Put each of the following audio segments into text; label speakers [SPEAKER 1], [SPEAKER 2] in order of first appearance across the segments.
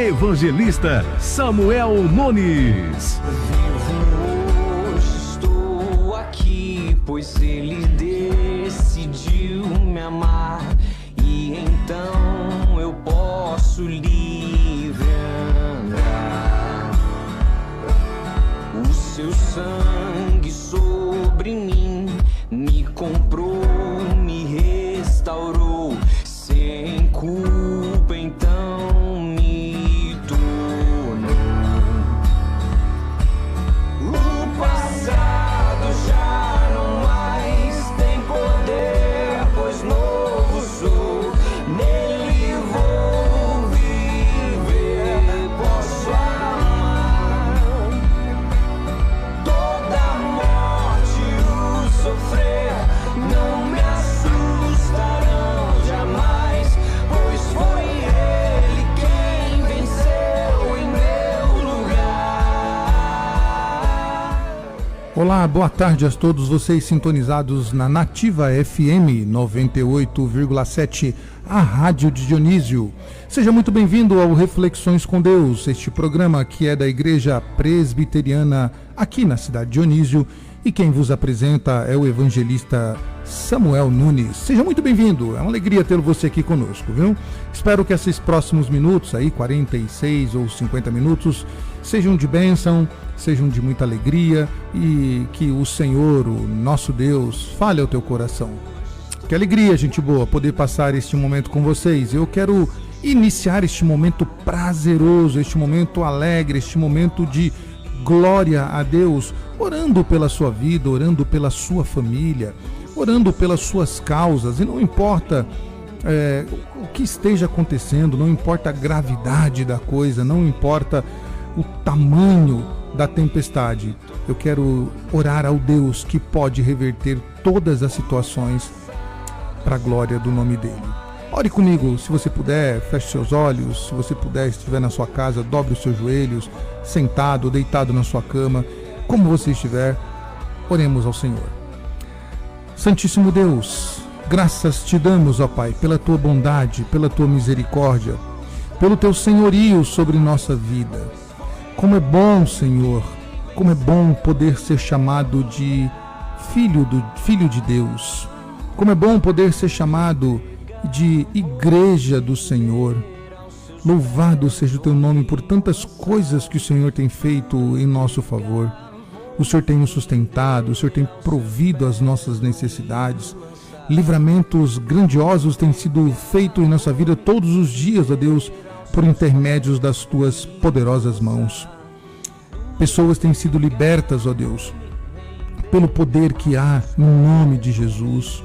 [SPEAKER 1] Evangelista Samuel Nunes.
[SPEAKER 2] Hoje estou aqui, pois ele decidiu me amar, e então eu posso livre andar. O seu sangue sobre mim me comprou, me restaurou, sem culpa então me tornou. O passado já não mais tem poder, pois novo sou, nele vou viver, posso amar. Toda morte o sofrer não me assustarão jamais, pois foi ele quem venceu em meu lugar.
[SPEAKER 3] Olá, boa tarde a todos vocês sintonizados na Nativa FM 98,7, a Rádio de Dionísio. Seja muito bem-vindo ao Reflexões com Deus, este programa que é da Igreja Presbiteriana aqui na cidade de Dionísio, e quem vos apresenta é o evangelista Samuel Nunes. Seja muito bem-vindo, é uma alegria ter você aqui conosco, viu? Espero que esses próximos minutos, aí 46 ou 50 minutos, sejam de bênção, sejam de muita alegria, e que o Senhor, o nosso Deus, fale ao teu coração. Que alegria, gente boa, poder passar este momento com vocês. Eu quero iniciar este momento prazeroso, este momento alegre, este momento de glória a Deus, orando pela sua vida, orando pela sua família, orando pelas suas causas, e não importa o que esteja acontecendo, não importa a gravidade da coisa, não importa o tamanho da tempestade, eu quero orar ao Deus que pode reverter todas as situações para a glória do nome dele. Ore comigo, se você puder, feche seus olhos, se você puder, estiver na sua casa, dobre os seus joelhos, sentado, deitado na sua cama, como você estiver, oremos ao Senhor. Santíssimo Deus, graças te damos, ó Pai, pela tua bondade, pela tua misericórdia, pelo teu senhorio sobre nossa vida. Como é bom, Senhor, como é bom poder ser chamado de filho de Deus. Como é bom poder ser chamado de igreja do Senhor. Louvado seja o teu nome por tantas coisas que o Senhor tem feito em nosso favor. O Senhor tem nos sustentado, o Senhor tem provido as nossas necessidades. Livramentos grandiosos têm sido feitos em nossa vida todos os dias, ó Deus, por intermédios das tuas poderosas mãos. Pessoas têm sido libertas, ó Deus, pelo poder que há no nome de Jesus.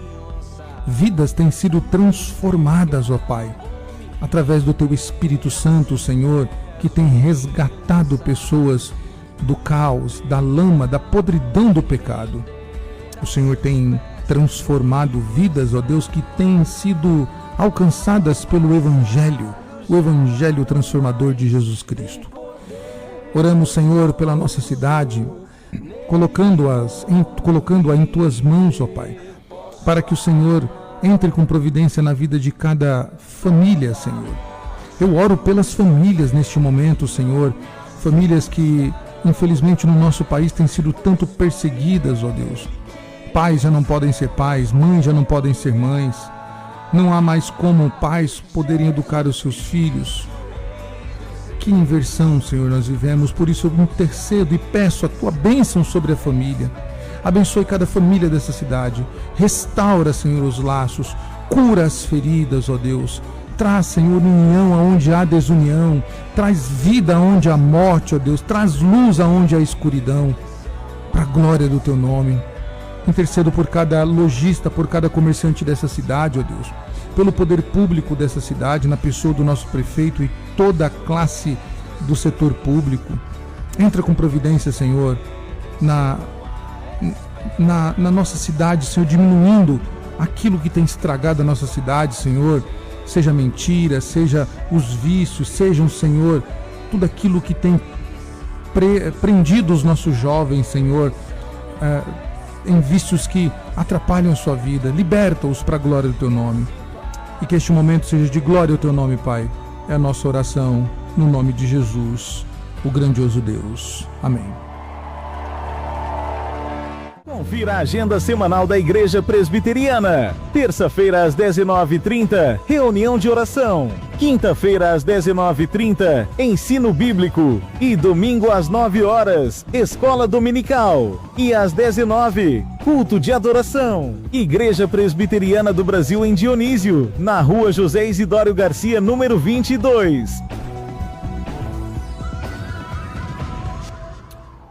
[SPEAKER 3] Vidas têm sido transformadas, ó Pai, através do teu Espírito Santo, Senhor, que tem resgatado pessoas do caos, da lama, da podridão do pecado. O Senhor tem transformado vidas, ó Deus, que têm sido alcançadas pelo Evangelho, o Evangelho transformador de Jesus Cristo. Oramos, Senhor, pela nossa cidade, colocando-a em tuas mãos, ó Pai, para que o Senhor entre com providência na vida de cada família, Senhor. Eu oro pelas famílias neste momento, Senhor, famílias que, infelizmente, no nosso país têm sido tanto perseguidas, ó Deus. Pais já não podem ser pais, mães já não podem ser mães. Não há mais como pais poderem educar os seus filhos. Que inversão, Senhor, nós vivemos. Por isso eu intercedo e peço a tua bênção sobre a família. Abençoe cada família dessa cidade. Restaura, Senhor, os laços. Cura as feridas, ó Deus. Traz, Senhor, união aonde há desunião. Traz vida aonde há morte, ó Deus. Traz luz aonde há escuridão. Para a glória do teu nome. Intercedo por cada lojista, por cada comerciante dessa cidade, ó Deus. Pelo poder público dessa cidade, na pessoa do nosso prefeito e toda a classe do setor público. Entra com providência, Senhor, na nossa cidade, Senhor, diminuindo aquilo que tem estragado a nossa cidade, Senhor. Seja mentira, seja os vícios, sejam, Senhor, tudo aquilo que tem prendido os nossos jovens, Senhor, em vícios que atrapalham a sua vida. Liberta-os para a glória do teu nome. E que este momento seja de glória ao teu nome, Pai. É a nossa oração, no nome de Jesus, o grandioso Deus. Amém.
[SPEAKER 1] Confira a agenda semanal da Igreja Presbiteriana. Terça-feira às 19h30, reunião de oração. Quinta-feira às 19h30, ensino bíblico. E domingo às 9 horas, escola dominical. E às 19h, culto de adoração. Igreja Presbiteriana do Brasil em Dionísio, na rua José Isidório Garcia, número 22.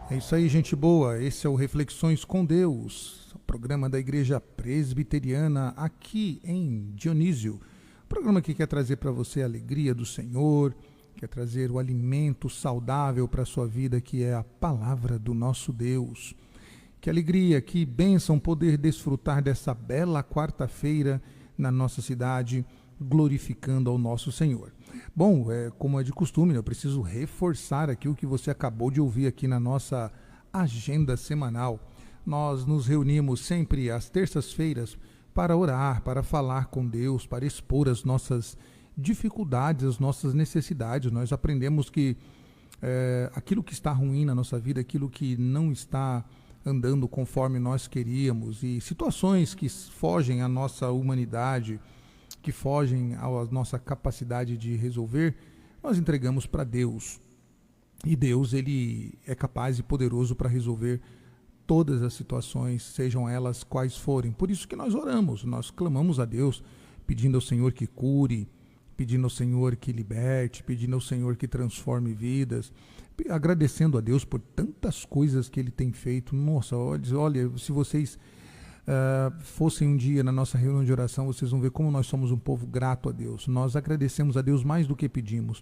[SPEAKER 3] É isso aí, gente boa. Esse é o Reflexões com Deus, o programa da Igreja Presbiteriana aqui em Dionísio. Programa que quer trazer para você a alegria do Senhor, quer trazer o alimento saudável para a sua vida, que é a palavra do nosso Deus. Que alegria, que bênção poder desfrutar dessa bela quarta-feira na nossa cidade, glorificando ao nosso Senhor. Bom, como é de costume, eu preciso reforçar aqui o que você acabou de ouvir aqui na nossa agenda semanal. Nós nos reunimos sempre às terças-feiras para orar, para falar com Deus, para expor as nossas dificuldades, as nossas necessidades. Nós aprendemos que aquilo que está ruim na nossa vida, aquilo que não está andando conforme nós queríamos, e situações que fogem à nossa humanidade, que fogem à nossa capacidade de resolver, nós entregamos para Deus. E Deus, ele é capaz e poderoso para resolver todas as situações, sejam elas quais forem. Por isso que nós oramos, nós clamamos a Deus, pedindo ao Senhor que cure, pedindo ao Senhor que liberte, pedindo ao Senhor que transforme vidas, agradecendo a Deus por tantas coisas que Ele tem feito. Nossa, olha, se vocês fossem um dia na nossa reunião de oração, vocês vão ver como nós somos um povo grato a Deus. Nós agradecemos a Deus mais do que pedimos.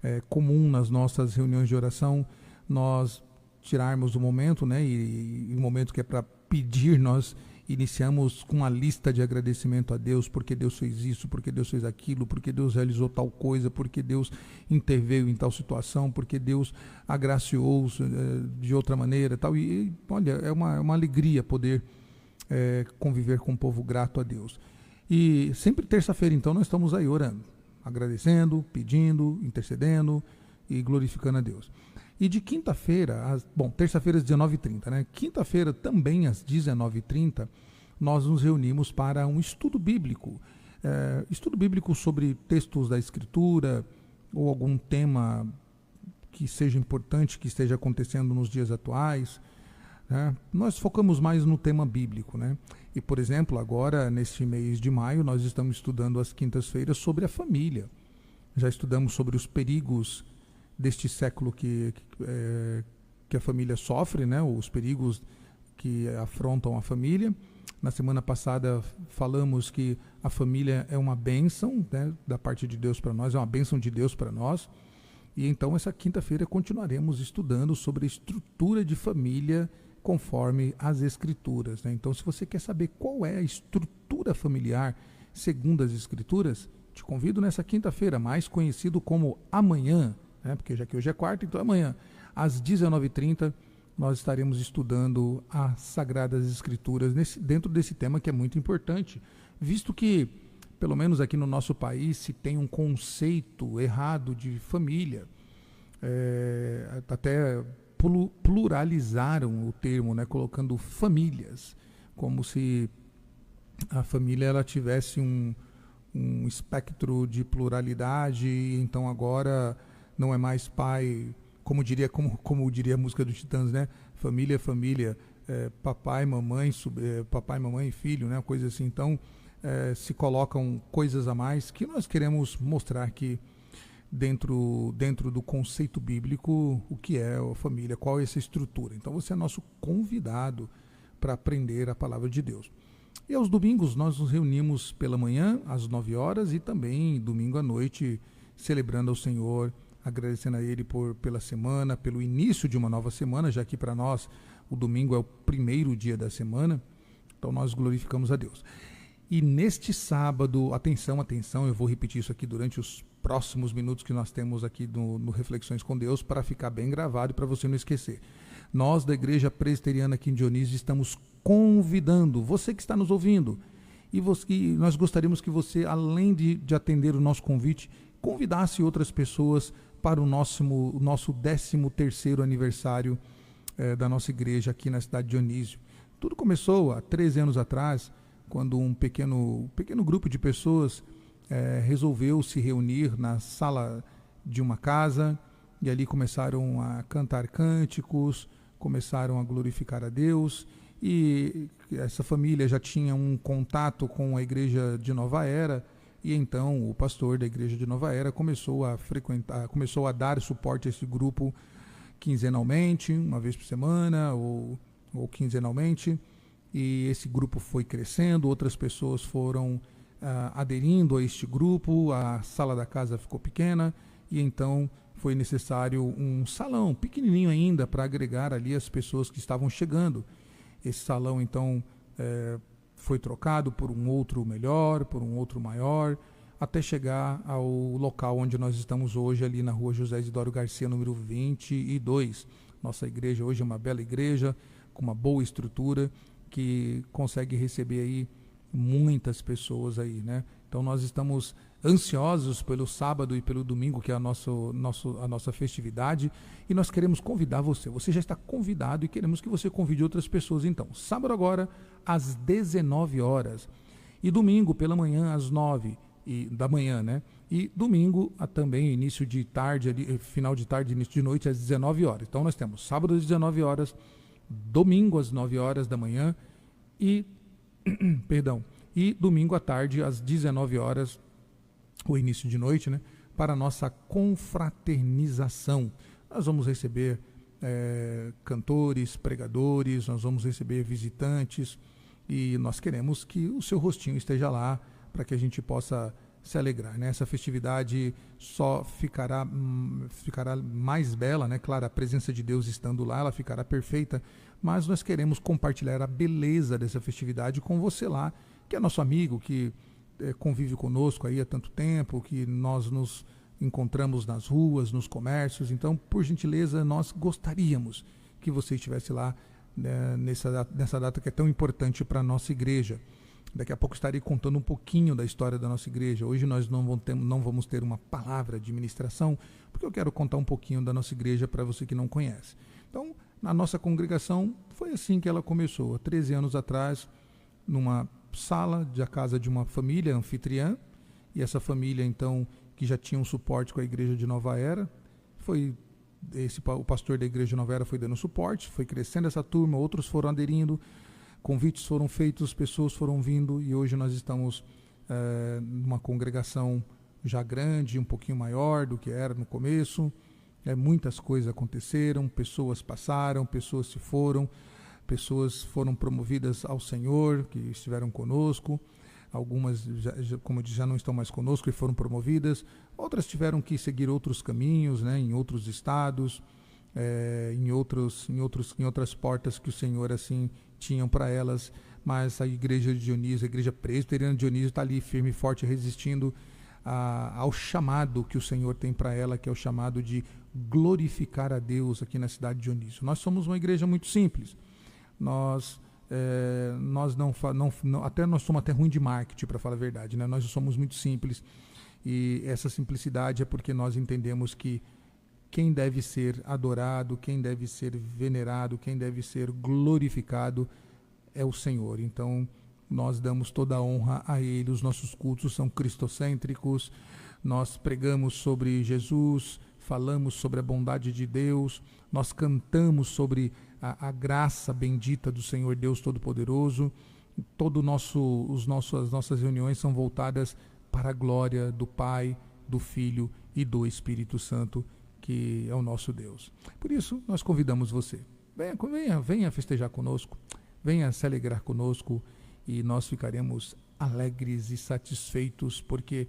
[SPEAKER 3] É comum nas nossas reuniões de oração nós tirarmos o momento, né? E o momento que é para pedir, nós iniciamos com uma lista de agradecimento a Deus, porque Deus fez isso, porque Deus fez aquilo, porque Deus realizou tal coisa, porque Deus interveio em tal situação, porque Deus agraciou de outra maneira, tal. E olha, é uma alegria poder conviver com um povo grato a Deus. E sempre terça-feira, então, nós estamos aí orando, agradecendo, pedindo, intercedendo e glorificando a Deus. E de quinta-feira, terça-feira às 19h30, né? Quinta-feira também às 19h30, nós nos reunimos para um estudo bíblico. Estudo bíblico sobre textos da Escritura ou algum tema que seja importante, que esteja acontecendo nos dias atuais. Nós focamos mais no tema bíblico, né? E, por exemplo, agora, neste mês de maio, nós estamos estudando às quintas-feiras sobre a família. Já estudamos sobre os perigos deste século que a família sofre, né? Os perigos que afrontam a família. Na semana passada falamos que a família é uma bênção, né, da parte de Deus para nós, é uma bênção de Deus para nós. E então essa quinta-feira continuaremos estudando sobre a estrutura de família conforme as Escrituras, né? Então, se você quer saber qual é a estrutura familiar segundo as Escrituras, te convido nessa quinta-feira, mais conhecido como amanhã, né? Porque já que hoje é quarta, então amanhã, às 19h30, nós estaremos estudando as Sagradas Escrituras dentro desse tema que é muito importante, visto que, pelo menos aqui no nosso país, se tem um conceito errado de família. Até pluralizaram o termo, né, colocando famílias, como se a família ela tivesse um espectro de pluralidade, então agora não é mais pai, como diria a música dos Titãs, né? Família, papai, mamãe, papai, mamãe e filho, né? Coisa assim. Então se colocam coisas a mais que nós queremos mostrar que dentro do conceito bíblico, o que é a família, qual é essa estrutura. Então você é nosso convidado para aprender a palavra de Deus. E aos domingos nós nos reunimos pela manhã, às 9 horas, e também domingo à noite, celebrando ao Senhor, agradecendo a Ele pela semana, pelo início de uma nova semana, já que para nós o domingo é o primeiro dia da semana, então nós glorificamos a Deus. E neste sábado, atenção, eu vou repetir isso aqui durante os próximos minutos que nós temos aqui no Reflexões com Deus, para ficar bem gravado e para você não esquecer. Nós da Igreja Presbiteriana aqui em Dionísio estamos convidando você que está nos ouvindo, e nós gostaríamos que você, além de atender o nosso convite, convidasse outras pessoas para o nosso 13º aniversário da nossa igreja aqui na cidade de Dionísio. Tudo começou há 13 anos atrás, quando um pequeno grupo de pessoas resolveu se reunir na sala de uma casa, e ali começaram a cantar cânticos, começaram a glorificar a Deus, e essa família já tinha um contato com a igreja de Nova Era, e então o pastor da igreja de Nova Era começou a dar suporte a esse grupo quinzenalmente, uma vez por semana ou quinzenalmente, e esse grupo foi crescendo, outras pessoas foram aderindo a este grupo, a sala da casa ficou pequena, e então foi necessário um salão pequenininho ainda para agregar ali as pessoas que estavam chegando. Esse salão então foi trocado por um outro melhor, por um outro maior, até chegar ao local onde nós estamos hoje, ali na rua José Isidoro Garcia, número 22. Nossa igreja hoje é uma bela igreja, com uma boa estrutura, que consegue receber aí muitas pessoas aí, né? Então nós estamos ansiosos pelo sábado e pelo domingo, que é a nossa festividade, e nós queremos convidar você. Você já está convidado e queremos que você convide outras pessoas. Então, sábado agora às 19 horas e domingo pela manhã às 9 da manhã, né? E domingo também início de tarde, final de tarde, início de noite às 19 horas. Então nós temos sábado às 19 horas, domingo às 9 horas da manhã e domingo à tarde às 19 horas, o início de noite, né, para a nossa confraternização. Nós vamos receber cantores, pregadores, nós vamos receber visitantes, e nós queremos que o seu rostinho esteja lá para que a gente possa se alegrar, né? Essa festividade só ficará mais bela, né? Claro, a presença de Deus estando lá, ela ficará perfeita, mas nós queremos compartilhar a beleza dessa festividade com você lá, que é nosso amigo, que convive conosco aí há tanto tempo, que nós nos encontramos nas ruas, nos comércios. Então, por gentileza, nós gostaríamos que você estivesse lá, né, nessa data que é tão importante para a nossa igreja. Daqui a pouco estarei contando um pouquinho da história da nossa igreja. Hoje nós não vamos ter uma palavra de ministração, porque eu quero contar um pouquinho da nossa igreja para você que não conhece. Então, na nossa congregação, foi assim que ela começou, há 13 anos atrás, numa sala da casa de uma família anfitriã, e essa família, então, que já tinha um suporte com a igreja de Nova Era, o pastor da igreja de Nova Era foi dando suporte, foi crescendo essa turma, outros foram aderindo, convites foram feitos, pessoas foram vindo, e hoje nós estamos numa congregação já grande, um pouquinho maior do que era no começo. Muitas coisas aconteceram, pessoas passaram, pessoas se foram, pessoas foram promovidas ao Senhor, que estiveram conosco. Algumas, como eu disse, já não estão mais conosco e foram promovidas. Outras tiveram que seguir outros caminhos, né, em outros estados, em outras portas que o Senhor assim tinham para elas. Mas a igreja de Dionísio, a igreja presbiteriana de Dionísio, está ali firme e forte, resistindo ao chamado que o Senhor tem para ela, que é o chamado de glorificar a Deus aqui na cidade de Dionísio. Nós somos uma igreja muito simples. Nós somos até ruim de marketing, para falar a verdade, né? Nós somos muito simples, e essa simplicidade é porque nós entendemos que quem deve ser adorado, quem deve ser venerado, quem deve ser glorificado é o Senhor. Então nós damos toda a honra a Ele. Os nossos cultos são cristocêntricos, nós pregamos sobre Jesus, falamos sobre a bondade de Deus, nós cantamos sobre a graça bendita do Senhor Deus Todo-Poderoso. As nossas reuniões são voltadas para a glória do Pai, do Filho e do Espírito Santo, que é o nosso Deus. Por isso, nós convidamos você. Venha festejar conosco, venha se alegrar conosco, e nós ficaremos alegres e satisfeitos, porque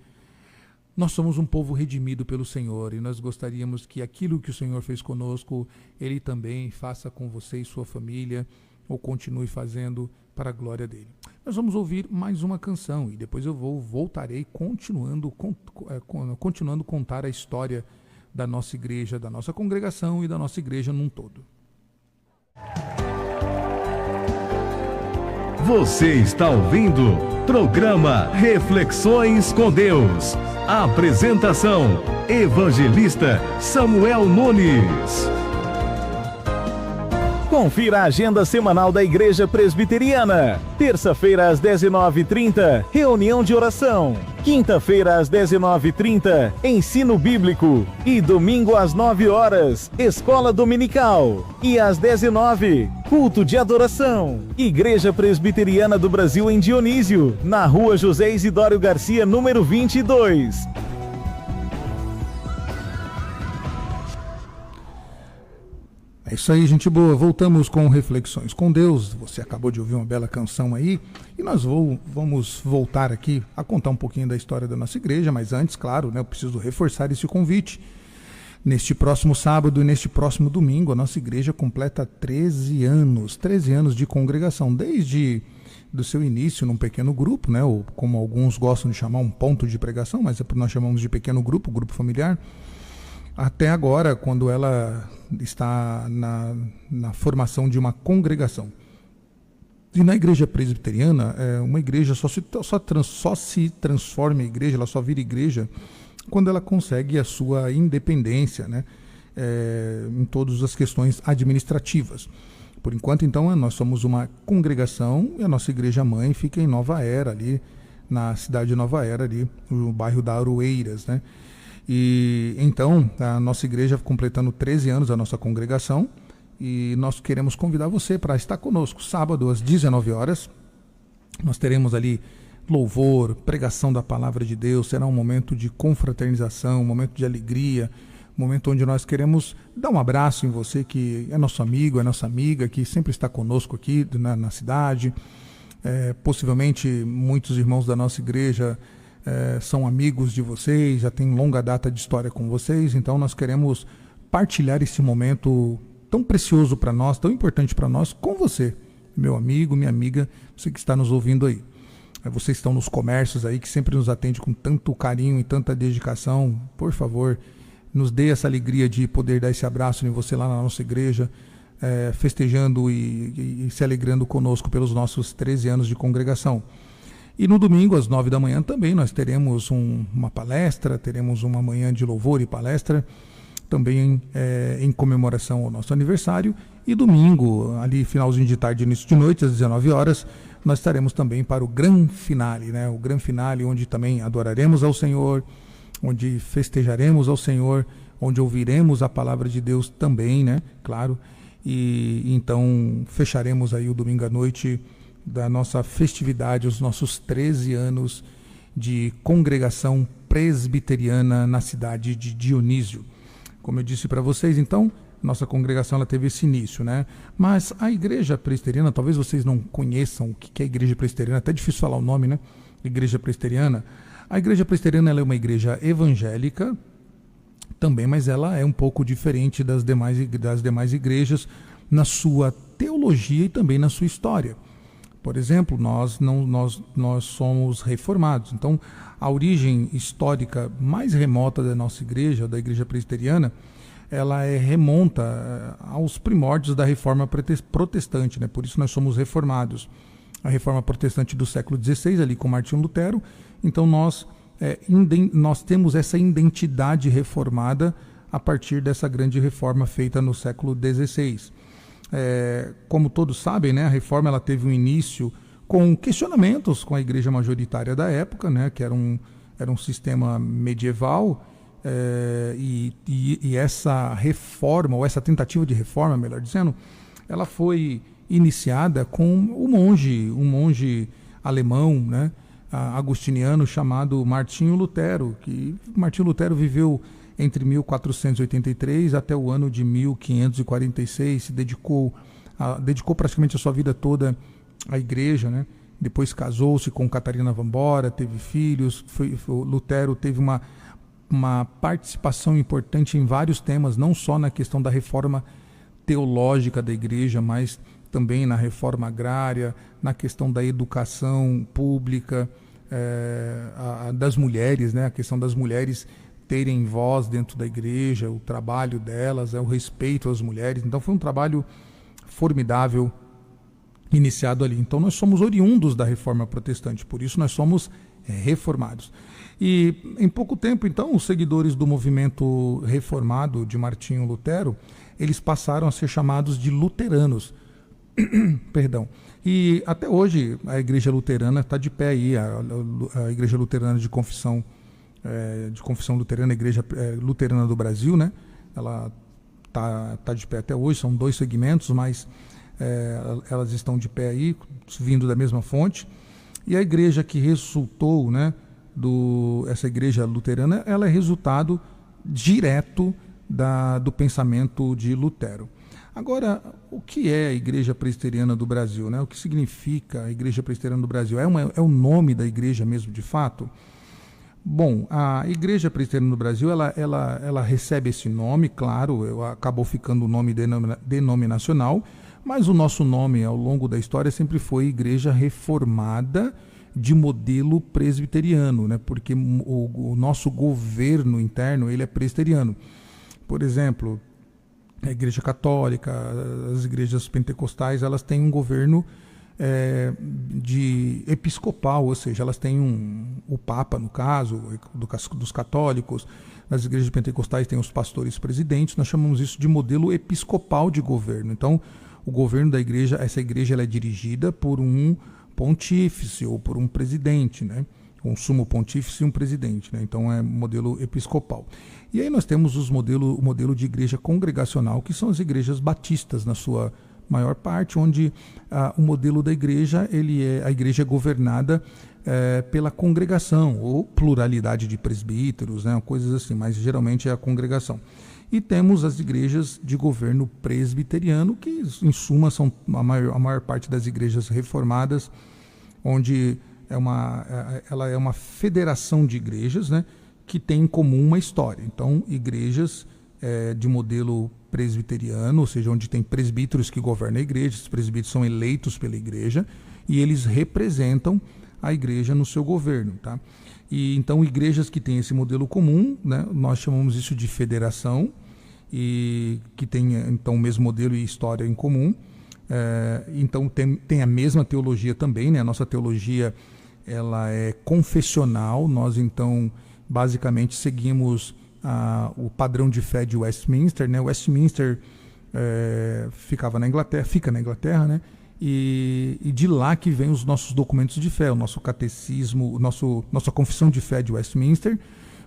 [SPEAKER 3] nós somos um povo redimido pelo Senhor, e nós gostaríamos que aquilo que o Senhor fez conosco, Ele também faça com você e sua família, ou continue fazendo para a glória dEle. Nós vamos ouvir mais uma canção, e depois eu voltarei continuando a contar a história da nossa igreja, da nossa congregação e da nossa igreja num todo.
[SPEAKER 4] Você está ouvindo programa Reflexões com Deus.
[SPEAKER 1] Apresentação: Evangelista Samuel Nunes. Confira a agenda semanal da Igreja Presbiteriana. Terça-feira às 19h30, reunião de oração. Quinta-feira às 19h30, ensino bíblico. E domingo às 9 horas, escola dominical. E às 19h, culto de adoração. Igreja Presbiteriana do Brasil em Dionísio, na rua José Isidório Garcia, número 22.
[SPEAKER 3] É isso aí, gente boa. Voltamos com Reflexões com Deus. Você acabou de ouvir uma bela canção aí. E nós vamos voltar aqui a contar um pouquinho da história da nossa igreja. Mas antes, claro, né, eu preciso reforçar esse convite. Neste próximo sábado e neste próximo domingo, a nossa igreja completa 13 anos. 13 anos de congregação. Desde do seu início num pequeno grupo, né, ou como alguns gostam de chamar, um ponto de pregação, mas nós chamamos de pequeno grupo, grupo familiar. Até agora, quando ela está na formação de uma congregação. E na igreja presbiteriana, uma igreja só se transforma em igreja, ela só vira igreja quando ela consegue a sua independência, né, em todas as questões administrativas. Por enquanto, então, nós somos uma congregação e a nossa igreja-mãe fica em Nova Era, ali na cidade de Nova Era, ali no bairro da Aroeiras, né? E então, a nossa igreja completando 13 anos, a nossa congregação, e nós queremos convidar você para estar conosco sábado às 19 horas. Nós teremos ali louvor, pregação da palavra de Deus, será um momento de confraternização, um momento de alegria, um momento onde nós queremos dar um abraço em você que é nosso amigo, é nossa amiga, que sempre está conosco aqui na cidade. Possivelmente muitos irmãos da nossa igreja são amigos de vocês, já tem longa data de história com vocês, então nós queremos partilhar esse momento tão precioso para nós, tão importante para nós, com você, meu amigo, minha amiga, você que está nos ouvindo aí. Vocês estão nos comércios aí, que sempre nos atende com tanto carinho e tanta dedicação. Por favor, nos dê essa alegria de poder dar esse abraço em você lá na nossa igreja, festejando e se alegrando conosco pelos nossos 13 anos de congregação. E no domingo, às 9 da manhã, também nós teremos uma palestra, teremos uma manhã de louvor e palestra, também em comemoração ao nosso aniversário. E domingo, ali finalzinho de tarde, início de noite, às 19 horas, nós estaremos também para o Gran Finale, né? O Gran Finale, onde também adoraremos ao Senhor, onde festejaremos ao Senhor, onde ouviremos a palavra de Deus também, né? Claro. E então fecharemos aí o domingo à noite da nossa festividade, os nossos 13 anos de congregação presbiteriana na cidade de Dionísio. Como eu disse para vocês, então, nossa congregação ela teve esse início, né? Mas a igreja presbiteriana, talvez vocês não conheçam o que é a igreja presbiteriana, até difícil falar o nome, né? Igreja presbiteriana. A igreja presbiteriana ela é uma igreja evangélica também, mas ela é um pouco diferente das demais igrejas na sua teologia e também na sua história. Por exemplo, nós somos reformados. Então, a origem histórica mais remota da nossa igreja, da igreja presbiteriana, ela remonta aos primórdios da reforma protestante, né? Por isso nós somos reformados. A reforma protestante do século XVI, ali com Martinho Lutero. Então, nós temos essa identidade reformada a partir dessa grande reforma feita no século XVI. Como todos sabem, né, a reforma ela teve um início com questionamentos com a igreja majoritária da época, né, que era um sistema medieval, e essa reforma, ou essa tentativa de reforma, melhor dizendo, ela foi iniciada com um monge alemão, né, agostiniano, chamado Martinho Lutero, que Martinho Lutero viveu entre 1483 até o ano de 1546, se dedicou praticamente a sua vida toda à igreja, né? Depois casou-se com Catarina Vambora, teve filhos. Lutero teve uma participação importante em vários temas, não só na questão da reforma teológica da igreja, mas também na reforma agrária, na questão da educação pública, das mulheres, né? A questão das mulheres terem voz dentro da igreja, o trabalho delas, o respeito às mulheres. Então foi um trabalho formidável iniciado ali. Então nós somos oriundos da reforma protestante, por isso nós somos reformados. E em pouco tempo, então, os seguidores do movimento reformado de Martinho Lutero, eles passaram a ser chamados de luteranos. Perdão. E até hoje a Igreja Luterana está de pé aí, a Igreja Luterana de confissão luterana, a Igreja Luterana do Brasil, né? Ela tá de pé até hoje, são 2 segmentos, mas elas estão de pé aí, vindo da mesma fonte. E a igreja que resultou, né, essa igreja luterana, ela é resultado direto do pensamento de Lutero. Agora, o que é a Igreja Presbiteriana do Brasil, né? O que significa a Igreja Presbiteriana do Brasil? É o nome da igreja mesmo, de fato? Bom, a Igreja Presbiteriana do Brasil, ela recebe esse nome, claro, acabou ficando o nome denominacional, mas o nosso nome ao longo da história sempre foi Igreja Reformada de modelo presbiteriano, né? Porque o nosso governo interno ele é presbiteriano. Por exemplo, a Igreja Católica, as igrejas pentecostais, elas têm um governo de episcopal, ou seja, elas têm o Papa, no caso, dos católicos. As igrejas pentecostais têm os pastores presidentes. Nós chamamos isso de modelo episcopal de governo. Então, o governo da igreja, essa igreja ela é dirigida por um pontífice ou por um presidente, né? Um sumo pontífice e um presidente, né? Então é modelo episcopal. E aí nós temos o modelo de igreja congregacional, que são as igrejas batistas na sua maior parte, onde o modelo da igreja, a igreja é governada pela congregação, ou pluralidade de presbíteros, né? Coisas assim, mas geralmente é a congregação. E temos as igrejas de governo presbiteriano, que em suma são a maior parte das igrejas reformadas, onde ela é uma federação de igrejas, né, que tem em comum uma história. Então, igrejas de modelo presbiteriano, ou seja, onde tem presbíteros que governam a igreja, esses presbíteros são eleitos pela igreja e eles representam a igreja no seu governo, tá? E então igrejas que têm esse modelo comum, né, nós chamamos isso de federação, e que tem então o mesmo modelo e história em comum. Então tem a mesma teologia também, né? A nossa teologia ela é confessional. Nós então basicamente seguimos o padrão de fé de Westminster, né? Westminster fica na Inglaterra, né? E de lá que vem os nossos documentos de fé, o nosso catecismo, nossa confissão de fé de Westminster,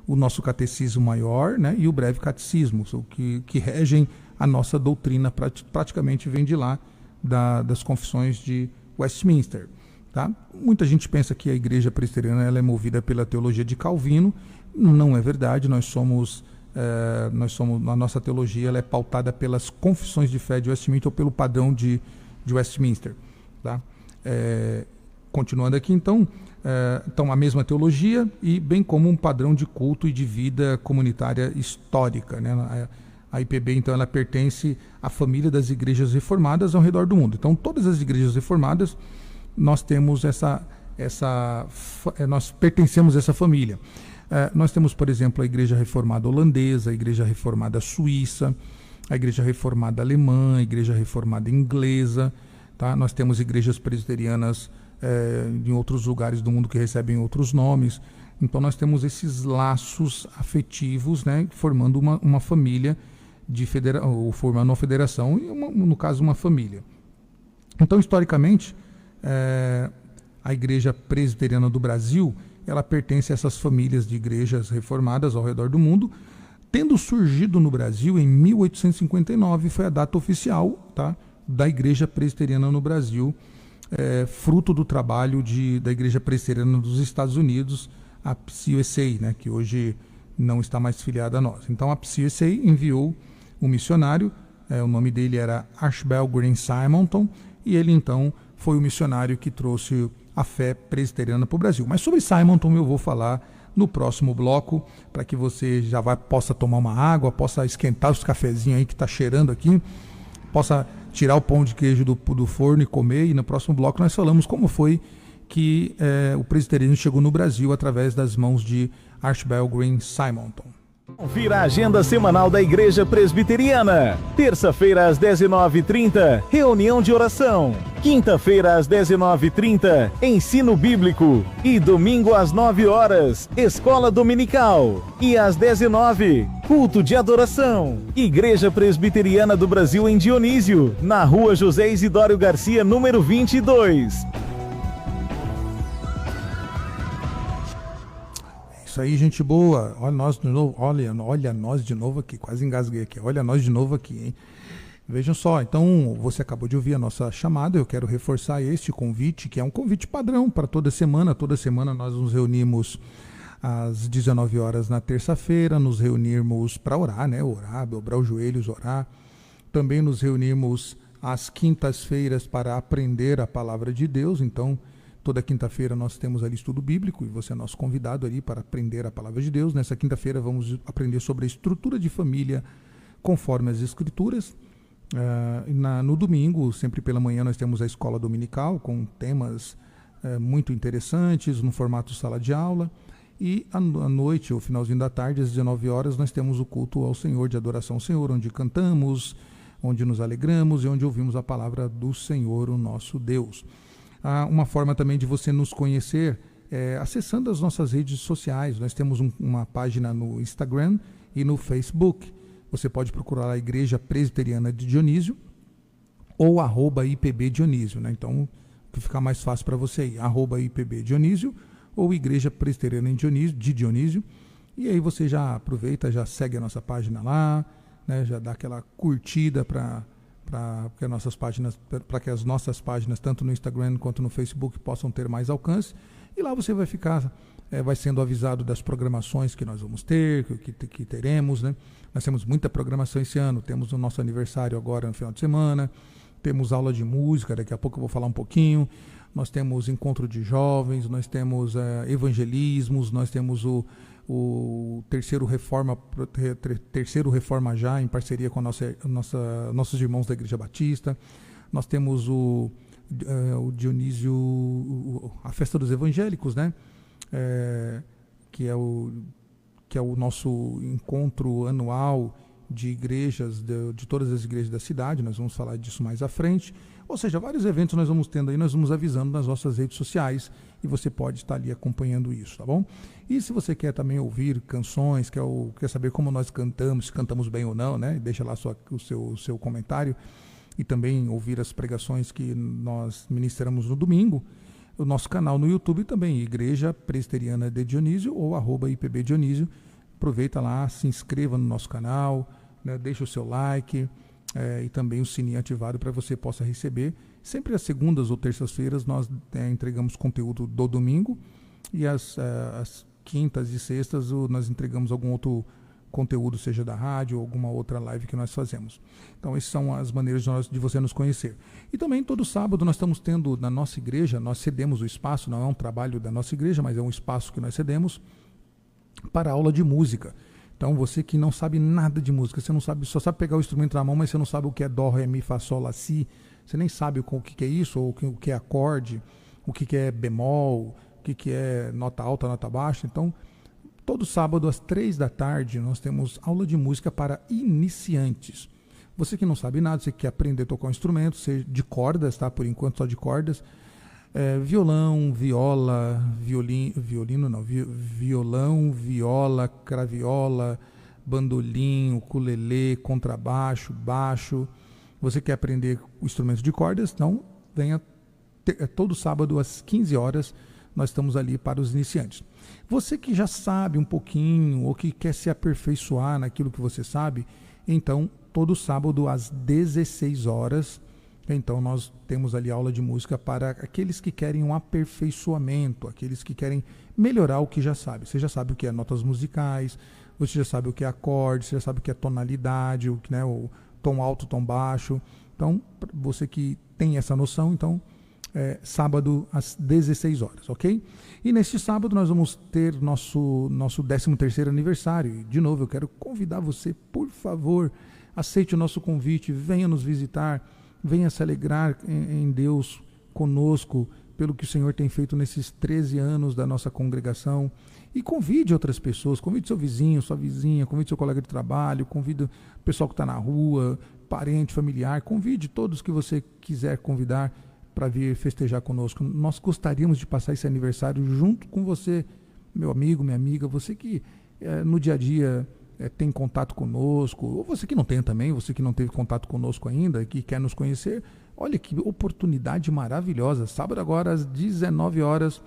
[SPEAKER 3] o nosso catecismo maior, né, e o breve catecismo, que regem a nossa doutrina, praticamente vem de lá, das confissões de Westminster. Tá? Muita gente pensa que a igreja presbiteriana ela é movida pela teologia de Calvino. Não é verdade. Nós somos a nossa teologia ela é pautada pelas confissões de fé de Westminster, ou pelo padrão de Westminster. Tá? Continuando aqui, então a mesma teologia, e bem como um padrão de culto e de vida comunitária histórica, né? A IPB, então, ela pertence à família das igrejas reformadas ao redor do mundo. Então, todas as igrejas reformadas, nós temos nós pertencemos a essa família. Nós temos, por exemplo, a igreja reformada holandesa, a igreja reformada suíça, a igreja reformada alemã, a igreja reformada inglesa, tá? Nós temos igrejas presbiterianas em outros lugares do mundo que recebem outros nomes. Então nós temos esses laços afetivos, né, formando uma família ou formando uma federação, e no caso uma família. Então, historicamente, a Igreja Presbiteriana do Brasil ela pertence a essas famílias de igrejas reformadas ao redor do mundo, tendo surgido no Brasil em 1859, foi a data oficial, tá, da Igreja Presbiteriana no Brasil, fruto do trabalho da Igreja Presbiteriana dos Estados Unidos, a PCUSA, né, que hoje não está mais filiada a nós. Então a PCUSA enviou um missionário, o nome dele era Archibald Green Simonton, e ele então foi o missionário que trouxe a fé presbiteriana para o Brasil. Mas sobre Simonton eu vou falar no próximo bloco, para que você já possa tomar uma água, possa esquentar os cafezinhos aí que está cheirando aqui, possa tirar o pão de queijo do forno e comer. E no próximo bloco nós falamos como foi que o presbiterianismo chegou no Brasil através das mãos de Archibald Green Simonton.
[SPEAKER 1] Confira a agenda semanal da Igreja Presbiteriana. Terça-feira às 19h30, reunião de oração. Quinta-feira às 19h30, ensino bíblico. E domingo às 9 horas, escola dominical. E às 19h, culto de adoração. Igreja Presbiteriana do Brasil em Dionísio, na rua José Isidório Garcia, número 22.
[SPEAKER 3] Isso aí, gente boa. Olha nós de novo, olha nós de novo aqui, quase engasguei aqui. Olha nós de novo aqui, hein? Vejam só, então você acabou de ouvir a nossa chamada, eu quero reforçar este convite, que é um convite padrão para toda semana. Toda semana nós nos reunimos às 19 horas na terça-feira, nos reunirmos para orar, né? Orar, dobrar os joelhos, orar. Também nos reunimos às quintas-feiras para aprender a palavra de Deus. Então, toda quinta-feira nós temos ali estudo bíblico e você é nosso convidado ali para aprender a palavra de Deus. Nessa quinta-feira vamos aprender sobre a estrutura de família conforme as Escrituras. No domingo, sempre pela manhã, nós temos a escola dominical com temas muito interessantes no formato sala de aula. E à noite, ou finalzinho da tarde, às 19 horas, nós temos o culto ao Senhor, de adoração ao Senhor, onde cantamos, onde nos alegramos e onde ouvimos a palavra do Senhor, o nosso Deus. Uma forma também de você nos conhecer é acessando as nossas redes sociais. Nós temos uma página no Instagram e no Facebook. Você pode procurar a Igreja Presbiteriana de Dionísio ou @IPB Dionísio, né? Então, o que fica mais fácil para você aí, @IPB Dionísio ou Igreja Presbiteriana de Dionísio. E aí você já aproveita, já segue a nossa página lá, né? Já dá aquela curtida para que as nossas páginas, tanto no Instagram quanto no Facebook, possam ter mais alcance. E lá você vai ficar, vai sendo avisado das programações que nós vamos ter, que teremos, né? Nós temos muita programação esse ano. Temos o nosso aniversário agora no final de semana, temos aula de música, daqui a pouco eu vou falar um pouquinho. Nós temos encontro de jovens, nós temos evangelismos, nós temos o terceiro Reforma Já, em parceria com nossos irmãos da Igreja Batista. Nós temos o Dionísio, a Festa dos Evangélicos, né? Que é o nosso encontro anual de igrejas, de todas as igrejas da cidade. Nós vamos falar disso mais à frente. Ou seja, vários eventos nós vamos tendo aí, nós vamos avisando nas nossas redes sociais e você pode estar ali acompanhando isso, tá bom? E se você quer também ouvir canções, quer saber como nós cantamos, se cantamos bem ou não, né? Deixa lá o seu comentário e também ouvir as pregações que nós ministramos no domingo. O nosso canal no YouTube também, Igreja Presbiteriana de Dionísio ou @IPB Dionísio. Aproveita lá, se inscreva no nosso canal, né? Deixa o seu like e também o sininho ativado para você possa receber. Sempre às segundas ou terças-feiras nós entregamos conteúdo do domingo e às quintas e sextas nós entregamos algum outro conteúdo, seja da rádio ou alguma outra live que nós fazemos. Então essas são as maneiras de você nos conhecer. E também todo sábado nós estamos tendo na nossa igreja, nós cedemos o espaço, não é um trabalho da nossa igreja, mas é um espaço que nós cedemos para aula de música. Então você que não sabe nada de música, você não sabe, só sabe pegar o instrumento na mão, mas você não sabe o que é dó, ré, mi, fá, sol, lá, si, você nem sabe o que é isso, ou o que é acorde, o que é bemol, o que é nota alta, nota baixa. Então, todo sábado às 15h nós temos aula de música para iniciantes. Você que não sabe nada, você quer aprender a tocar um instrumento, seja de cordas, tá? Por enquanto só de cordas, violão, viola, violão, viola, craviola, bandolim, ukulele, contrabaixo, baixo. Você quer aprender o instrumento de cordas? Então, venha todo sábado às 15 horas, nós estamos ali para os iniciantes. Você que já sabe um pouquinho ou que quer se aperfeiçoar naquilo que você sabe, então, todo sábado às 16 horas, então nós temos ali aula de música para aqueles que querem um aperfeiçoamento, aqueles que querem melhorar o que já sabe. Você já sabe o que é notas musicais, você já sabe o que é acorde, você já sabe o que é tonalidade, o tom alto, tom baixo. Então, você que tem essa noção, então, sábado às 16 horas, ok? E neste sábado nós vamos ter nosso 13º aniversário. E, de novo, eu quero convidar você, por favor, aceite o nosso convite, venha nos visitar, venha se alegrar em Deus conosco, pelo que o Senhor tem feito nesses 13 anos da nossa congregação. E convide outras pessoas, convide seu vizinho, sua vizinha, convide seu colega de trabalho, convide o pessoal que está na rua, parente, familiar, convide todos que você quiser convidar para vir festejar conosco. Nós gostaríamos de passar esse aniversário junto com você, meu amigo, minha amiga, você que no dia a dia tem contato conosco, ou você que não tem também, você que não teve contato conosco ainda, que quer nos conhecer. Olha que oportunidade maravilhosa. Sábado agora às 19 horas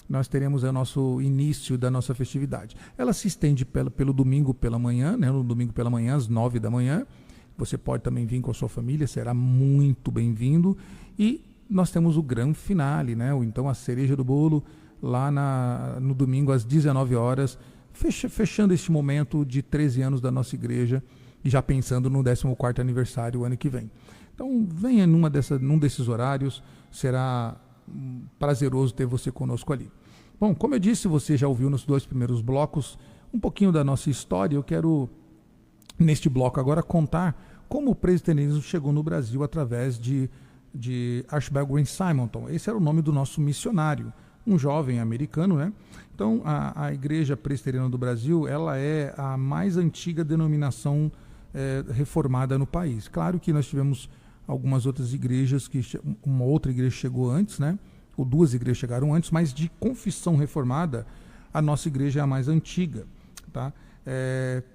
[SPEAKER 3] nós teremos o nosso início da nossa festividade. Ela se estende pelo domingo pela manhã, né? No domingo pela manhã, às 9 da manhã. Você pode também vir com a sua família, será muito bem-vindo. E nós temos o grande finale, né? Ou então a cereja do bolo, lá no domingo às 19 horas, fechando este momento de 13 anos da nossa igreja e já pensando no 14º aniversário o ano que vem. Então venha num desses horários, será prazeroso ter você conosco ali. Bom, como eu disse, você já ouviu nos 2 primeiros blocos um pouquinho da nossa história. Eu quero, neste bloco agora, contar como o presbiterianismo chegou no Brasil através de Archibald Green Simonton. Esse era o nome do nosso missionário, um jovem americano, né? Então, a Igreja Presbiteriana do Brasil, ela é a mais antiga denominação reformada no país. Claro que nós tivemos algumas outras igrejas, uma outra igreja chegou antes, né? Ou 2 igrejas chegaram antes, mas de confissão reformada, a nossa igreja é a mais antiga, tá?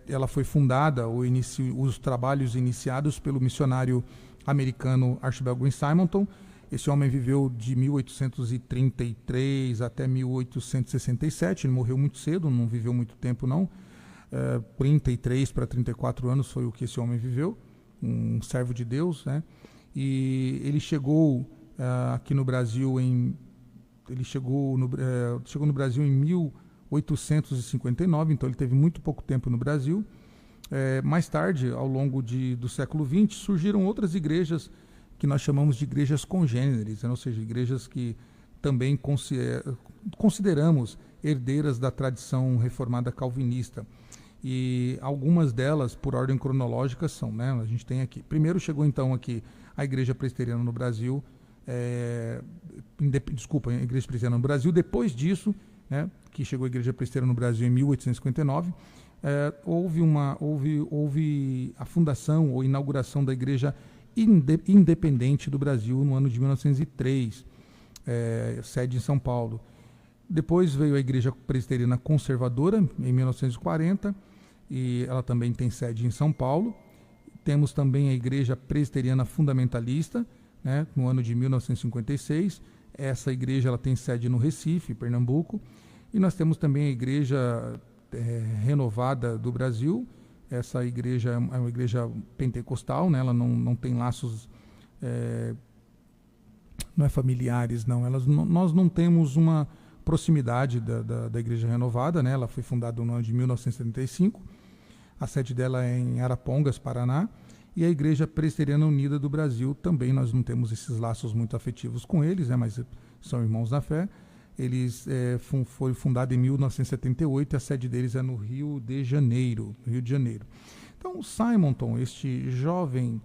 [SPEAKER 3] Ela foi fundada, os trabalhos iniciados pelo missionário americano Archibald Green Simonton. Esse homem viveu de 1833 até 1867, ele morreu muito cedo, não viveu muito tempo não. 33 para 34 anos foi o que esse homem viveu, um servo de Deus, né? E ele chegou aqui no Brasil chegou no Brasil em 1859, então ele teve muito pouco tempo no Brasil. Mais tarde, ao longo do século XX, surgiram outras igrejas que nós chamamos de igrejas congêneres, né? Ou seja, igrejas que também consideramos herdeiras da tradição reformada calvinista. E algumas delas, por ordem cronológica, são, né? A gente tem aqui. Primeiro chegou então aqui a Igreja Presbiteriana no Brasil, a Igreja Presbiteriana no Brasil. Depois disso, né, que chegou a Igreja Presbiteriana no Brasil em 1859, houve a fundação ou inauguração da Igreja Independente do Brasil no ano de 1903, sede em São Paulo. Depois veio a Igreja Presbiteriana Conservadora, em 1940, e ela também tem sede em São Paulo. Temos também a Igreja Presbiteriana Fundamentalista, né, no ano de 1956. Essa igreja ela tem sede no Recife, Pernambuco. E nós temos também a Igreja Renovada do Brasil. Essa igreja é uma igreja pentecostal, né, ela não tem laços não é familiares, não. Nós não temos uma proximidade da Igreja Renovada, né? Ela foi fundada no ano de 1975, a sede dela é em Arapongas, Paraná, e a Igreja Presbiteriana Unida do Brasil também nós não temos esses laços muito afetivos com eles, né? Mas são irmãos na fé. Eles foram fundados em 1978 e a sede deles é no Rio de Janeiro. Então, Simonton, este jovem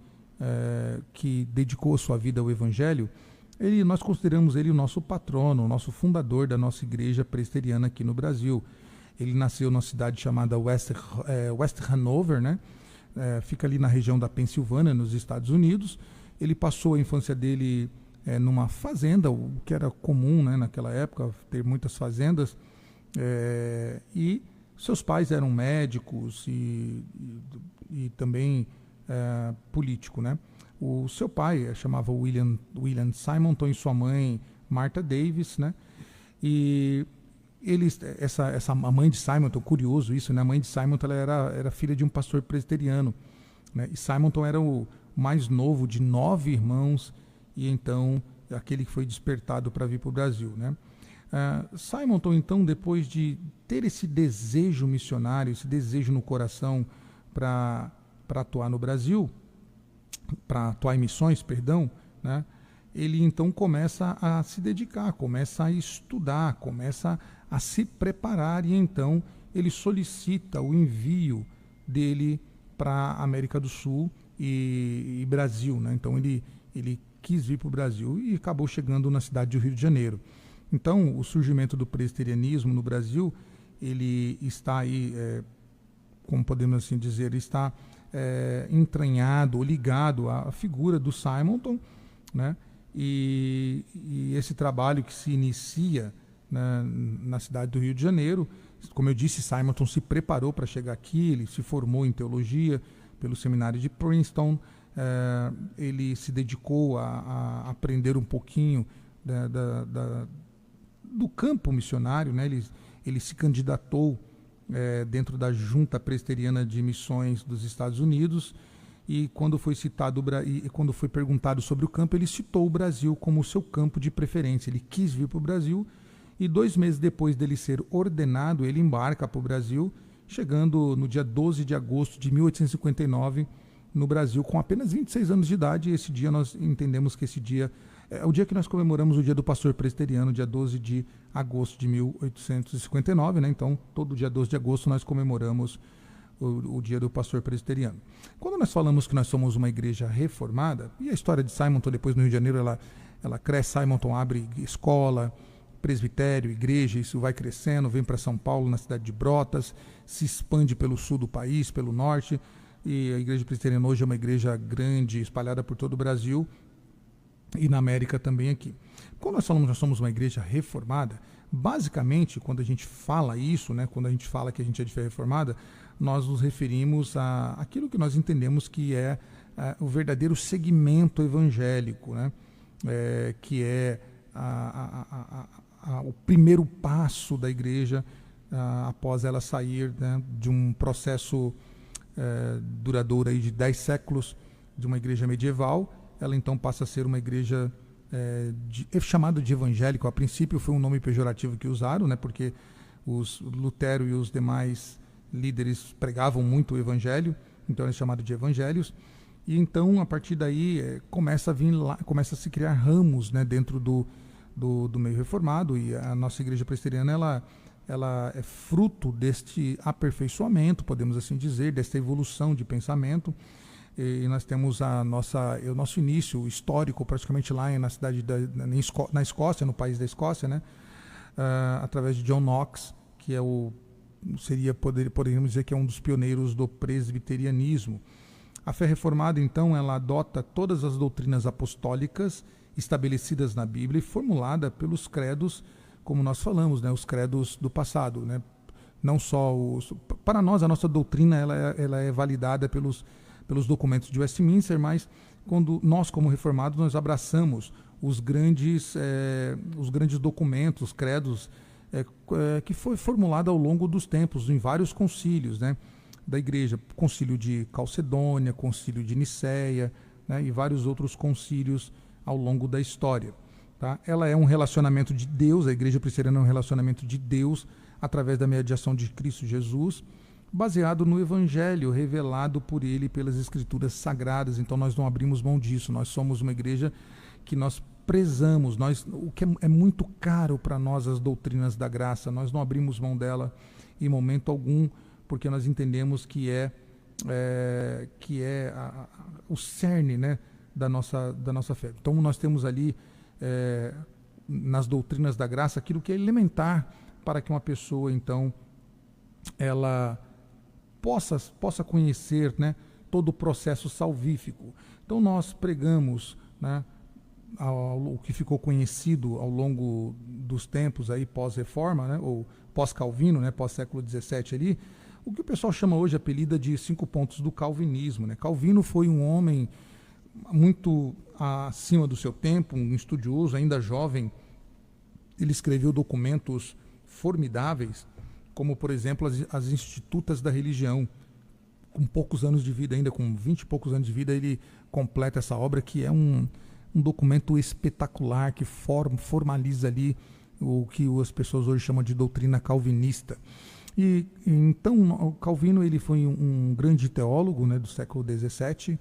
[SPEAKER 3] que dedicou a sua vida ao Evangelho, nós consideramos ele o nosso patrono, o nosso fundador da nossa igreja presbiteriana aqui no Brasil. Ele nasceu numa cidade chamada West Hanover, né? Fica ali na região da Pensilvânia, nos Estados Unidos. Ele passou a infância dele numa fazenda, o que era comum, né, naquela época, ter muitas fazendas. E seus pais eram médicos e também político, né? O seu pai chamava William Simonton e sua mãe Martha Davis, né? E a mãe de Simonton, curioso isso, né? A mãe de Simonton ela era filha de um pastor presbiteriano, né? E Simonton era o mais novo de 9 irmãos e então aquele que foi despertado para vir para o Brasil, né? Simonton, então, depois de ter esse desejo missionário, esse desejo no coração para atuar no Brasil, para atuar em missões, né? Ele então começa a se dedicar, começa a estudar, começa a se preparar e então ele solicita o envio dele para a América do Sul e Brasil, né? Então ele quis vir para o Brasil e acabou chegando na cidade do Rio de Janeiro. Então, o surgimento do presbiterianismo no Brasil, ele está aí, como podemos assim dizer, está entranhado ou ligado à figura do Simonton, né? E esse trabalho que se inicia, né, na cidade do Rio de Janeiro, como eu disse, Simonton se preparou para chegar aqui, ele se formou em teologia pelo seminário de Princeton, ele se dedicou a aprender um pouquinho do campo missionário, né? Ele se candidatou dentro da Junta Presbiteriana de Missões dos Estados Unidos, e quando foi quando foi perguntado sobre o campo, ele citou o Brasil como o seu campo de preferência. Ele quis vir para o Brasil, e 2 meses depois dele ser ordenado, ele embarca para o Brasil, chegando no dia 12 de agosto de 1859 no Brasil, com apenas 26 anos de idade. E esse dia, nós entendemos que esse dia é o dia que nós comemoramos o dia do pastor presbiteriano, dia 12 de agosto de 1859, né? Então, todo dia 12 de agosto nós comemoramos o dia do pastor presbiteriano. Quando nós falamos que nós somos uma igreja reformada, e a história de Simonton depois no Rio de Janeiro, ela cresce, Simonton abre escola, presbitério, igreja, isso vai crescendo, vem para São Paulo, na cidade de Brotas, se expande pelo sul do país, pelo norte, e a igreja presbiteriana hoje é uma igreja grande, espalhada por todo o Brasil, e na América também aqui. Quando nós falamos que nós somos uma igreja reformada, basicamente, quando a gente fala isso, né, quando a gente fala que a gente é de fé reformada, nós nos referimos àquilo que nós entendemos que é o verdadeiro segmento evangélico, né, que é o primeiro passo da igreja após ela sair, né, de um processo duradouro aí de 10 séculos, de uma igreja medieval. Ela então passa a ser uma igreja chamada de evangélico. A princípio foi um nome pejorativo que usaram, né, porque os Lutero e os demais líderes pregavam muito o evangelho, então é chamado de evangelhos. E então, a partir daí, começa a se criar ramos, né, dentro do meio reformado, e a nossa igreja presbiteriana ela é fruto deste aperfeiçoamento, podemos assim dizer, desta evolução de pensamento. E nós temos o nosso início histórico praticamente lá na cidade na Escócia, no país da Escócia, né? Através de John Knox, que poderíamos dizer que é um dos pioneiros do presbiterianismo. A fé reformada, então, ela adota todas as doutrinas apostólicas estabelecidas na Bíblia e formulada pelos credos, como nós falamos, né? Os credos do passado, né? Não só para nós, a nossa doutrina ela é validada pelos documentos de Westminster, mas quando nós, como reformados, nós abraçamos os grandes documentos, os credos, que foi formulado ao longo dos tempos, em vários concílios, né, da igreja, concílio de Calcedônia, concílio de Niceia, né, e vários outros concílios ao longo da história. Tá? Ela é um relacionamento de Deus, a igreja presbiteriana é um relacionamento de Deus através da mediação de Cristo Jesus, baseado no Evangelho revelado por ele pelas Escrituras Sagradas. Então nós não abrimos mão disso, nós somos uma igreja que nós prezamos, o que é muito caro para nós, as doutrinas da graça, nós não abrimos mão dela em momento algum, porque nós entendemos que é o cerne, né, da nossa fé. Então nós temos ali, nas doutrinas da graça, aquilo que é elementar para que uma pessoa, então, ela possa conhecer, né, todo o processo salvífico. Então nós pregamos, né, o que ficou conhecido ao longo dos tempos aí pós-reforma, né, ou pós-calvino, né, pós-século XVII ali, o que o pessoal chama hoje, apelida de 5 pontos do calvinismo, né? Calvino foi um homem muito acima do seu tempo, um estudioso, ainda jovem. Ele escreveu documentos formidáveis, como, por exemplo, as Institutas da Religião. Com poucos anos de vida, ainda com 20 e poucos anos de vida, ele completa essa obra, que é um documento espetacular, que formaliza ali o que as pessoas hoje chamam de doutrina calvinista. E então, o Calvino, ele foi um grande teólogo, né, do século XVII,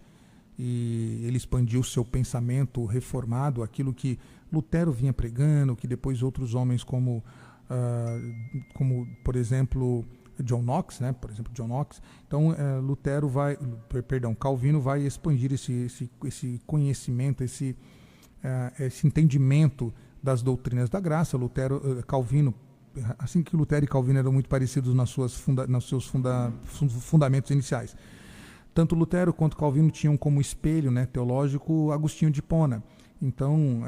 [SPEAKER 3] e ele expandiu seu pensamento reformado, aquilo que Lutero vinha pregando, que depois outros homens como por exemplo John Knox, né? Então Calvino vai expandir esse conhecimento, esse entendimento das doutrinas da graça. Calvino, assim que Lutero e Calvino eram muito parecidos nos seus fundamentos iniciais. Tanto Lutero quanto Calvino tinham como espelho, né, teológico Agostinho de Hipona. Então,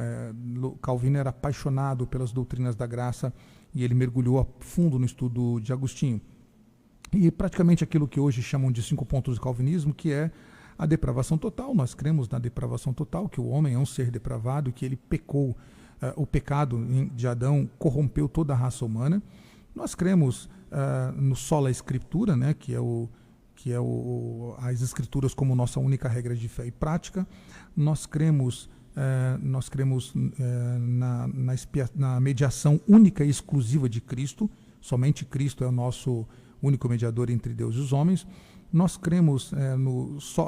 [SPEAKER 3] Calvino era apaixonado pelas doutrinas da graça e ele mergulhou a fundo no estudo de Agostinho. E praticamente aquilo que hoje chamam de 5 pontos do calvinismo, que é a depravação total. Nós cremos na depravação total, que o homem é um ser depravado, que ele pecou, o pecado de Adão corrompeu toda a raça humana. Nós cremos no sola escritura, né, que é as escrituras como nossa única regra de fé e prática. Nós cremos na mediação única e exclusiva de Cristo. Somente Cristo é o nosso único mediador entre Deus e os homens. Nós cremos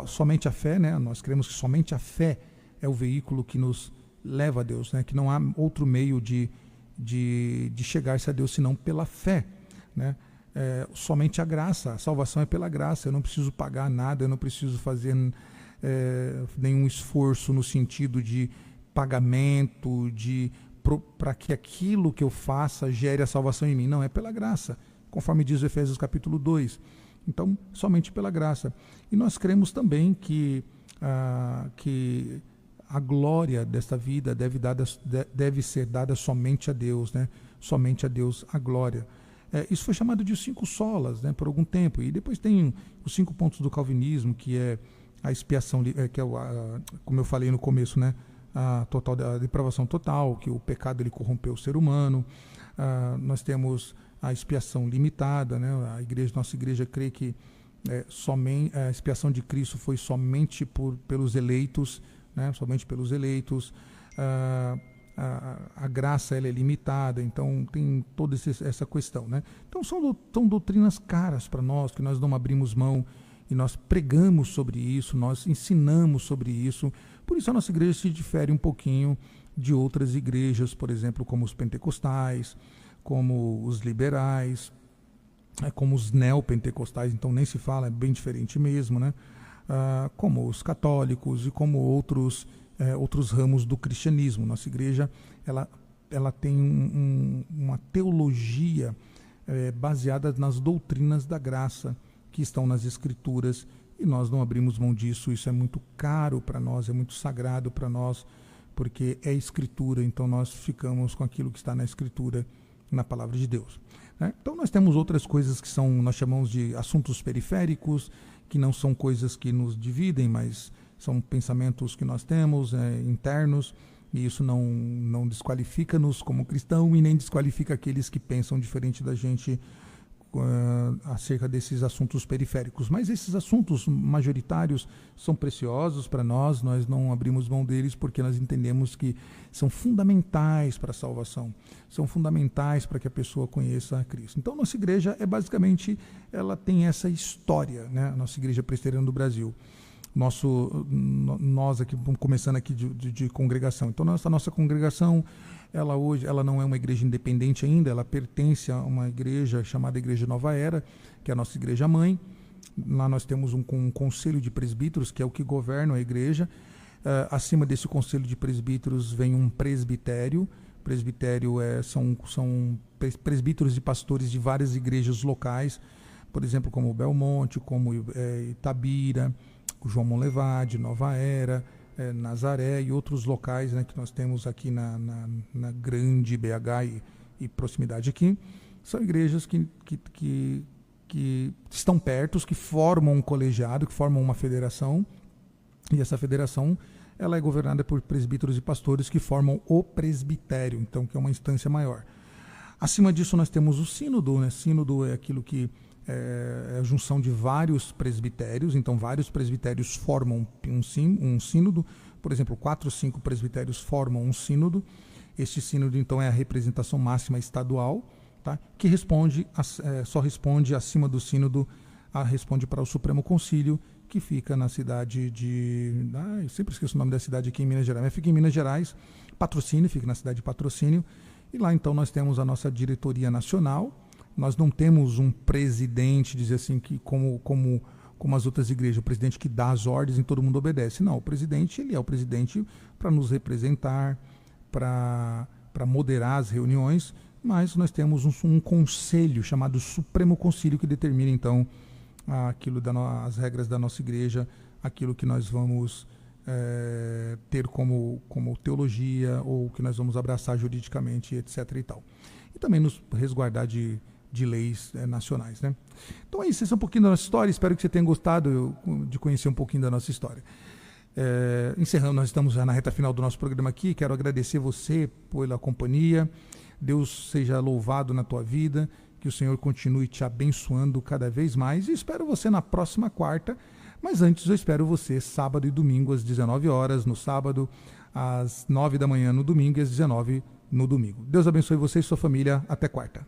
[SPEAKER 3] somente a fé, né? Nós cremos que somente a fé é o veículo que nos leva a Deus, né? Que não há outro meio de chegar-se a Deus senão pela fé, né? Somente a graça, a salvação é pela graça. Eu não preciso pagar nada, eu não preciso fazer nenhum esforço no sentido de pagamento, para que aquilo que eu faça gere a salvação em mim. Não, é pela graça, conforme diz Efésios capítulo 2. Então, somente pela graça. E nós cremos também que a glória desta vida deve ser dada somente a Deus, né? Somente a Deus a glória. Isso foi chamado de 5 solas, né, por algum tempo. E depois tem os 5 pontos do calvinismo, que é a expiação, que é como eu falei no começo, né, a depravação total, que o pecado ele corrompeu o ser humano. Nós temos a expiação limitada, né? Nossa igreja crê que somente a expiação de Cristo foi somente pelos eleitos, né? Somente pelos eleitos. A graça ela é limitada, então tem toda essa questão, né? Então são doutrinas caras para nós, que nós não abrimos mão, e nós pregamos sobre isso, nós ensinamos sobre isso. Por isso a nossa igreja se difere um pouquinho de outras igrejas, por exemplo, como os pentecostais, como os liberais, como os neopentecostais, então nem se fala, é bem diferente mesmo, né? Como os católicos e como outros ramos do cristianismo. Nossa igreja ela tem uma teologia baseada nas doutrinas da graça que estão nas Escrituras, e nós não abrimos mão disso. Isso é muito caro para nós, é muito sagrado para nós, porque é Escritura, então nós ficamos com aquilo que está na Escritura, na Palavra de Deus, né? Então nós temos outras coisas que nós chamamos de assuntos periféricos, que não são coisas que nos dividem, mas são pensamentos que nós temos internos, e isso não desqualifica-nos como cristão e nem desqualifica aqueles que pensam diferente da gente acerca desses assuntos periféricos. Mas esses assuntos majoritários são preciosos para nós não abrimos mão deles, porque nós entendemos que são fundamentais para a salvação, são fundamentais para que a pessoa conheça a Cristo. Então nossa igreja ela tem essa história, né? A nossa igreja presbiteriana do Brasil. Nós aqui, começando aqui de congregação. Então nossa congregação, ela não é uma igreja independente ainda, ela pertence a uma igreja chamada Igreja Nova Era, que é a nossa igreja mãe. Lá nós temos um conselho de presbíteros, que é o que governa a igreja. Acima desse conselho de presbíteros vem um presbitério. Presbitério são presbíteros e pastores de várias igrejas locais, por exemplo, como Belmonte, como Itabira, João Monlevade, Nova Era, Nazaré e outros locais, né, que nós temos aqui na grande BH e proximidade aqui. São igrejas que estão perto, que formam um colegiado, que formam uma federação, e essa federação ela é governada por presbíteros e pastores que formam o presbitério, então, que é uma instância maior. Acima disso nós temos o sínodo, né? Sínodo é aquilo que é a junção de vários presbitérios, então vários presbitérios formam um sínodo. Por exemplo, 4 ou 5 presbitérios formam um sínodo. Este sínodo então é a representação máxima estadual, tá? Que só responde acima do sínodo, responde para o Supremo Concílio, que fica na cidade eu sempre esqueço o nome da cidade aqui em Minas Gerais, mas fica em Minas Gerais, Patrocínio, fica na cidade de Patrocínio. E lá então nós temos a nossa diretoria nacional. Nós não temos um presidente, dizer assim, que como como as outras igrejas, o presidente que dá as ordens e todo mundo obedece. Não, o presidente, ele é o presidente para nos representar, para moderar as reuniões, mas nós temos um conselho chamado Supremo Concílio que determina então as regras da nossa igreja, aquilo que nós vamos ter como teologia ou que nós vamos abraçar juridicamente, etc. e tal. E também nos resguardar de leis nacionais, né? Então é isso, esse é um pouquinho da nossa história, espero que você tenha gostado de conhecer um pouquinho da nossa história. Encerrando, nós estamos já na reta final do nosso programa aqui, quero agradecer você pela companhia, Deus seja louvado na tua vida, que o Senhor continue te abençoando cada vez mais, e espero você na próxima quarta, mas antes eu espero você sábado e domingo às 19 horas, no sábado, às 9 da manhã no domingo e às 19 no domingo. Deus abençoe você e sua família, até quarta.